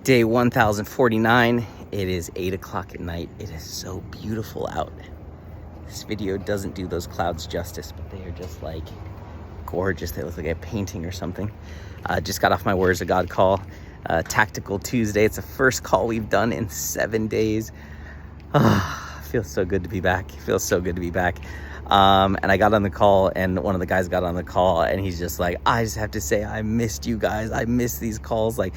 Day 1049. It is 8 o'clock at night. It is so beautiful out. This video doesn't do those clouds justice, but they are just like gorgeous. They look like a painting or something. Just got off my Words of God call. Tactical Tuesday. It's the first call we've done in 7 days. Feels so good to be back. Feels so good to be back. And I got on the call, and one of the guys got on the call, and he's just like, I just have to say, I missed you guys. I miss these calls. Like,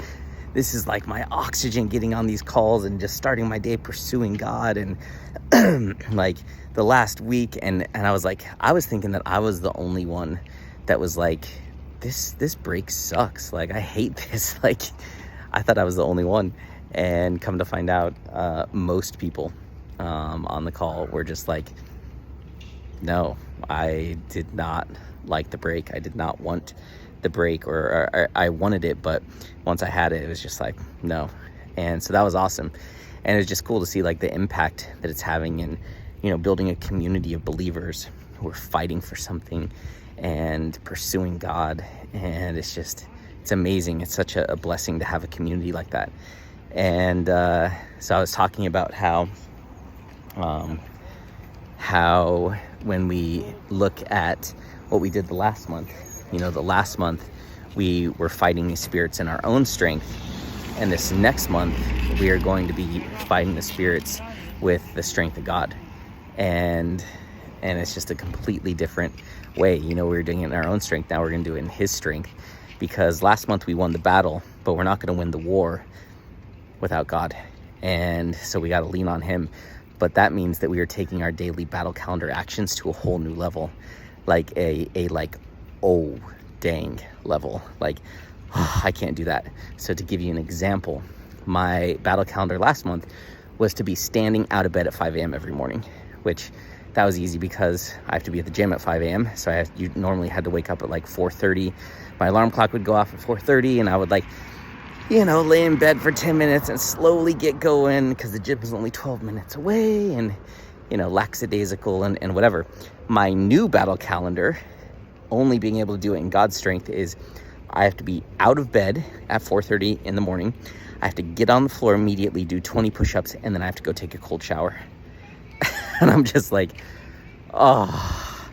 this is like my oxygen, getting on these calls and just starting my day pursuing God. And like the last week, and I was like, I was thinking that I was the only one that was like, this break sucks. Like, I hate this. Like, I thought I was the only one. And come to find out, most people on the call were just like, no, I did not like the break. I did not want the break, or I wanted it, but once I had it, it was just like, no. And so that was awesome. And it was just cool to see like the impact that it's having, and, you know, building a community of believers who are fighting for something and pursuing God. And it's amazing. It's such a blessing to have a community like that. And so I was talking about how when we look at what we did the last month, you know, the last month we were fighting these spirits in our own strength, and this next month we are going to be fighting the spirits with the strength of God. And it's just a completely different way. You know, we were doing it in our own strength. Now we're going to do it in His strength, because last month we won the battle, but we're not going to win the war without God. And so we got to lean on Him. But that means that we are taking our daily battle calendar actions to a whole new level, like a oh dang level. Like, oh, I can't do that. So to give you an example, my battle calendar last month was to be standing out of bed at 5 a.m. every morning, which that was easy because I have to be at the gym at 5 a.m. So you normally had to wake up at like 4:30. My alarm clock would go off at 4:30, and I would, like, you know, lay in bed for 10 minutes and slowly get going because the gym was only 12 minutes away, and, you know, lackadaisical and whatever. My new battle calendar, only being able to do it in God's strength, is I have to be out of bed at 4:30 in the morning. I have to get on the floor immediately, do 20 push-ups, and then I have to go take a cold shower. And I'm just like, oh,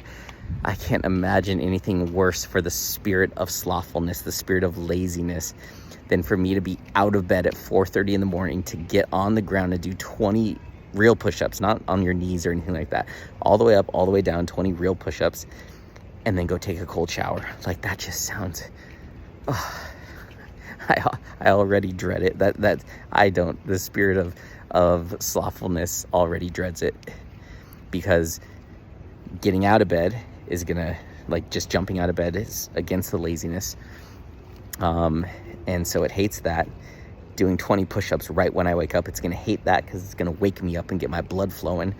I can't imagine anything worse for the spirit of slothfulness, the spirit of laziness, than for me to be out of bed at 4:30 in the morning to get on the ground and do 20 real push-ups, not on your knees or anything like that, all the way up, all the way down, 20 real push-ups, and then go take a cold shower. Like, that just sounds, I already dread it. That I don't. The spirit of slothfulness already dreads it, because getting out of bed is gonna, like, just jumping out of bed is against the laziness. And so it hates that. Doing 20 push-ups right when I wake up, it's gonna hate that because it's gonna wake me up and get my blood flowing.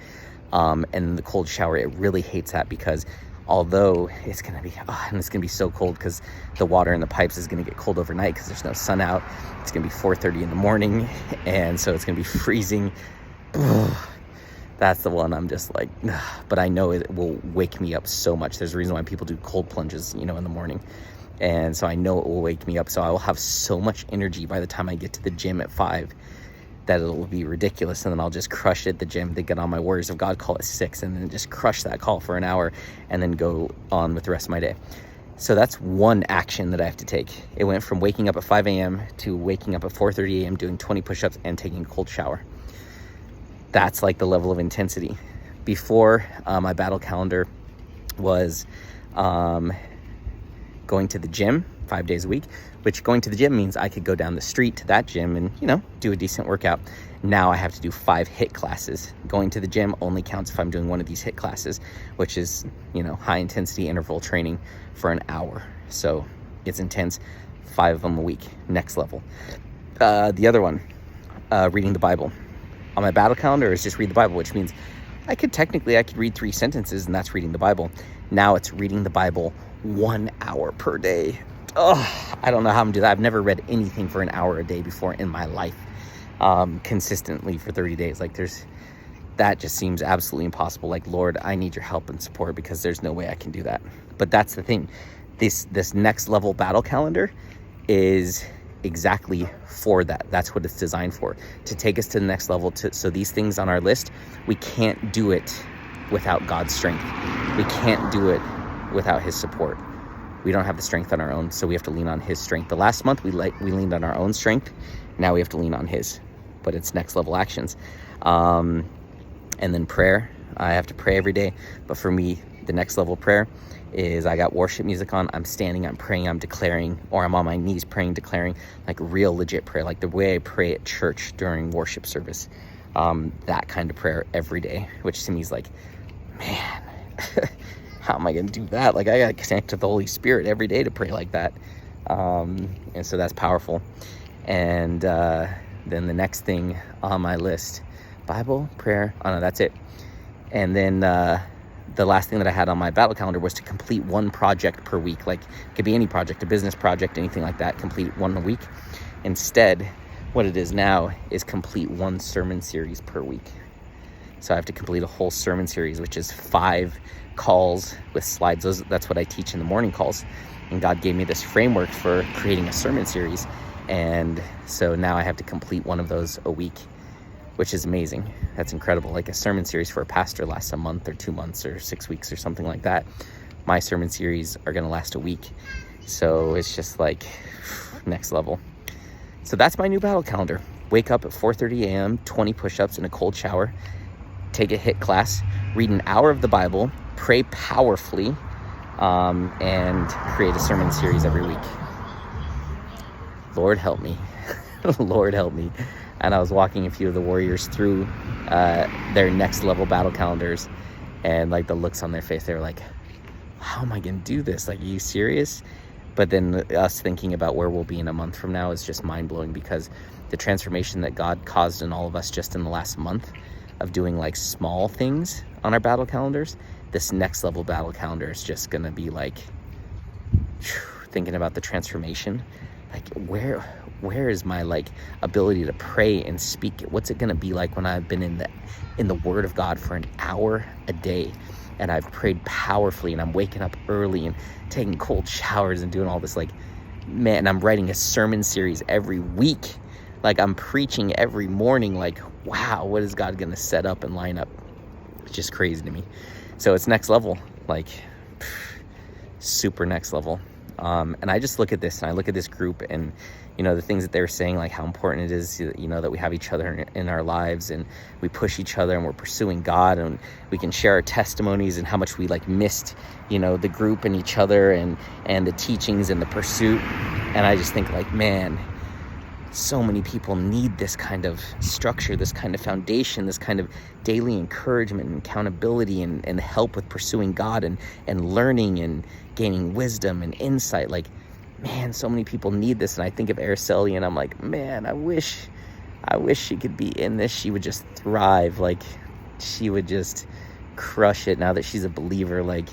And the cold shower, it really hates that, because although it's gonna be, and it's gonna be so cold because the water in the pipes is gonna get cold overnight because there's no sun out. It's gonna be 4:30 in the morning, and so it's gonna be freezing. That's the one I'm just like, but I know it will wake me up so much. There's a reason why people do cold plunges, you know, in the morning. And so I know it will wake me up. So I will have so much energy by the time I get to the gym at 5 that it'll be ridiculous. And then I'll just crush it at the gym to get on my Words of God call at 6, and then just crush that call for an hour and then go on with the rest of my day. So that's one action that I have to take. It went from waking up at 5 a.m. to waking up at 4:30 a.m., doing 20 push-ups and taking a cold shower. That's like the level of intensity. Before, my battle calendar was going to the gym 5 days a week, which going to the gym means I could go down the street to that gym and, you know, do a decent workout. Now I have to do 5 HIIT classes. Going to the gym only counts if I'm doing one of these HIIT classes, which is, you know, high intensity interval training for an hour. So it's intense. 5 of them a week, next level. The other one, reading the Bible. On my battle calendar is just read the Bible, which means I could read 3 sentences, and that's reading the Bible. Now it's reading the Bible 1 hour per day. I don't know how I'm doing that. I've never read anything for an hour a day before in my life, consistently for 30 days. Like, that just seems absolutely impossible. Like, Lord, I need your help and support, because there's no way I can do that. But that's the thing. This next level battle calendar is exactly for that. That's what it's designed for, to take us to the next level. So these things on our list, we can't do it without God's strength. We can't do it without his support. We don't have the strength on our own, so we have to lean on his strength. The last month we leaned on our own strength. Now we have to lean on his, but it's next level actions. And then prayer. I have to pray every day, but for me, the next level prayer is I got worship music on. I'm standing, I'm praying, I'm declaring, or I'm on my knees praying, declaring, like real legit prayer, like the way I pray at church during worship service. That kind of prayer every day, which to me is like, man, how am I going to do that? Like, I got to connect to the Holy Spirit every day to pray like that. And so that's powerful. And then the next thing on my list, Bible, prayer. Oh no, that's it. And then the last thing that I had on my battle calendar was to complete one project per week. Like, it could be any project, a business project, anything like that, complete one a week. Instead, what it is now is complete one sermon series per week. So I have to complete a whole sermon series, which is 5 calls with slides. That's what I teach in the morning calls. And God gave me this framework for creating a sermon series. And so now I have to complete one of those a week, which is amazing. That's incredible. Like, a sermon series for a pastor lasts a month or 2 months or 6 weeks or something like that. My sermon series are going to last a week. So it's just like next level. So that's my new battle calendar. Wake up at 4:30 a.m., 20 push-ups in a cold shower, take a HIIT class, read an hour of the Bible, pray powerfully, and create a sermon series every week. Lord help me. Lord help me. And I was walking a few of the warriors through their next level battle calendars, and like the looks on their face, they were like, how am I going to do this? Like, are you serious? But then us thinking about where we'll be in a month from now is just mind-blowing, because the transformation that God caused in all of us just in the last month of doing like small things on our battle calendars, this next level battle calendar is just going to be like, thinking about the transformation, like where is my like ability to pray and speak? What's it going to be like when I've been in the Word of God for an hour a day, and I've prayed powerfully, and I'm waking up early and taking cold showers and doing all this, like, man, I'm writing a sermon series every week. Like, I'm preaching every morning. Like, wow, what is God going to set up and line up? It's just crazy to me. So it's next level, like super next level. And I just look at this, and I look at this group, and, you know, the things that they were saying, like how important it is, you know, that we have each other in our lives, and we push each other, and we're pursuing God, and we can share our testimonies, and how much we like missed, you know, the group and each other, and the teachings and the pursuit. And I just think, like, man, so many people need this kind of structure, this kind of foundation, this kind of daily encouragement and accountability, and help with pursuing God, and learning and gaining wisdom and insight. Like, man, so many people need this. And I think of Araceli, and I'm like, man, I wish she could be in this. She would just thrive. Like, she would just crush it now that she's a believer. Like,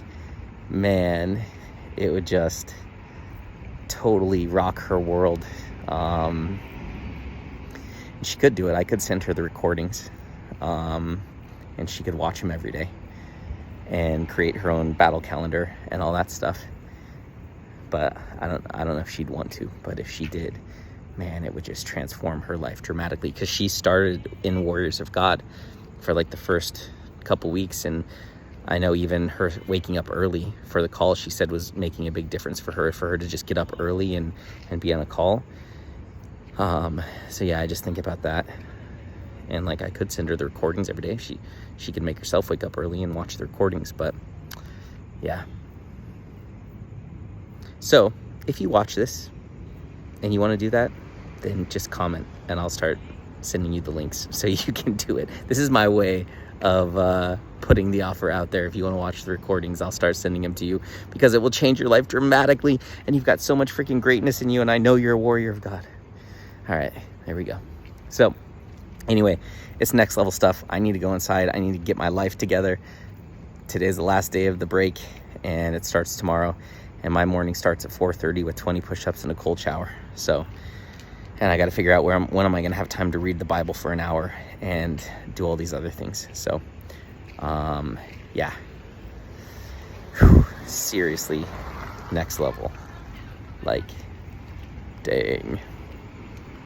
man, it would just totally rock her world. She could do it. I could send her the recordings, and she could watch them every day and create her own battle calendar and all that stuff. But I don't know if she'd want to, but if she did, man, it would just transform her life dramatically, because she started in Warriors of God for like the first couple weeks, and I know even her waking up early for the call, she said, was making a big difference for her to just get up early and be on a call. So yeah, I just think about that, and like, I could send her the recordings every day. She could make herself wake up early and watch the recordings. But yeah. So if you watch this and you want to do that, then just comment, and I'll start sending you the links so you can do it. This is my way of putting the offer out there. If you want to watch the recordings, I'll start sending them to you, because it will change your life dramatically, and you've got so much freaking greatness in you, and I know you're a warrior of God. All right, there we go. So anyway, it's next level stuff. I need to go inside. I need to get my life together. Today's the last day of the break, and it starts tomorrow. And my morning starts at 4:30 with 20 push-ups and a cold shower. So, and I got to figure out when am I going to have time to read the Bible for an hour and do all these other things. So, yeah. Whew, seriously, next level. Like, dang.